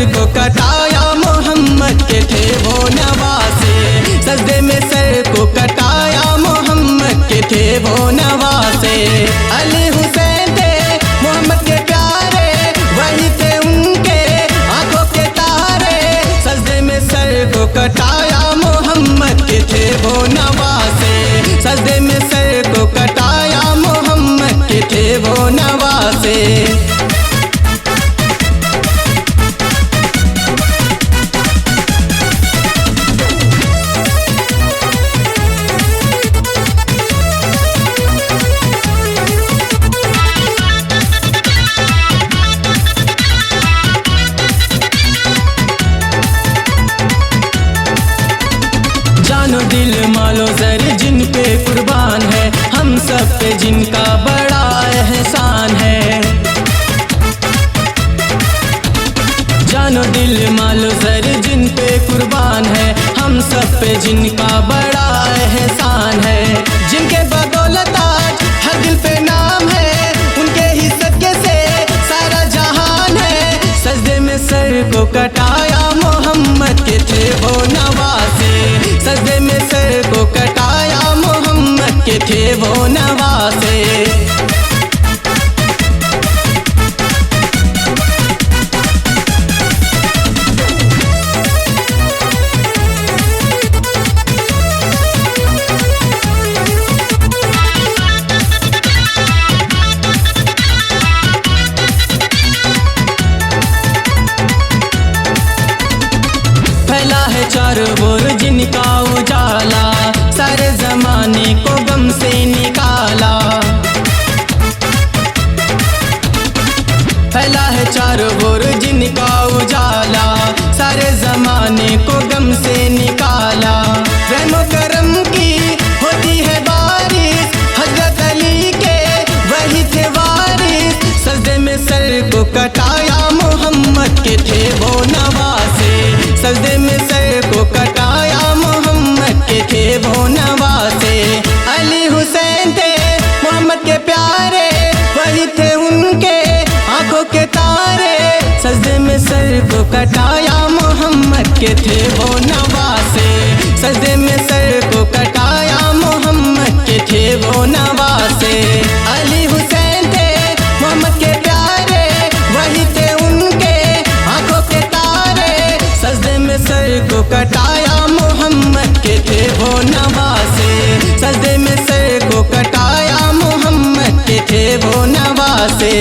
को कटाया मोहम्मद के थे वो नवासे। सजदे में सर को कटाया मोहम्मद के थे वो नवासे। अली हुसैन थे मोहम्मद के प्यारे, वही थे उनके आंखों के तारे। सजदे में सर को कटाया मोहम्मद के थे वो नवासे। सजदे में सर को कटाया मोहम्मद के थे वो नवासे। जानो दिल मालो जर जिन पे कुर्बान है, हम सब पे जिनका बड़ा एहसान है। जानो दिल मालो जर जिन पे कुर्बान है, हम सब पे जिनका बड़ा एहसान है। जिनके बदौलत आज हर दिल पे नाम है, उनके ही सदके से सारा जहान है। सजदे में सर को कटाया मोहम्मद के थे वो नवासे। सजदे में सर को कटाया मोहम्मद के थे वो नवासे। फैला है चारों ओर जिनका उजाला, सारे जमाने को गम से निकाला। फैला है चारों ओर जिनका उजाला, सारे जमाने को गम से निकाला। रहमो करम की होती है बारिश, हजरत अली के वही थे वारिस। सजदे में सर को कटाया मोहम्मद के थे वो नवासे। सजदे में सर को कटाया मोहम्मद के थे वो नवासे। अली हुसैन थे मोहम्मद के प्यारे, वही थे उनके आंखों के तारे। सजदे में सर को कटाया मोहम्मद के थे वो नवासे। सजदे में सर को कटाया मोहम्मद के थे वो नवासे। अली हुसैन थे मोहम्मद के प्यारे, वही थे उनके आंखों के तारे। सजदे में सर को कटाया मोहम्मद के थे वो नवासे। सजदे में सर को कटाया मोहम्मद के थे वो नवासे।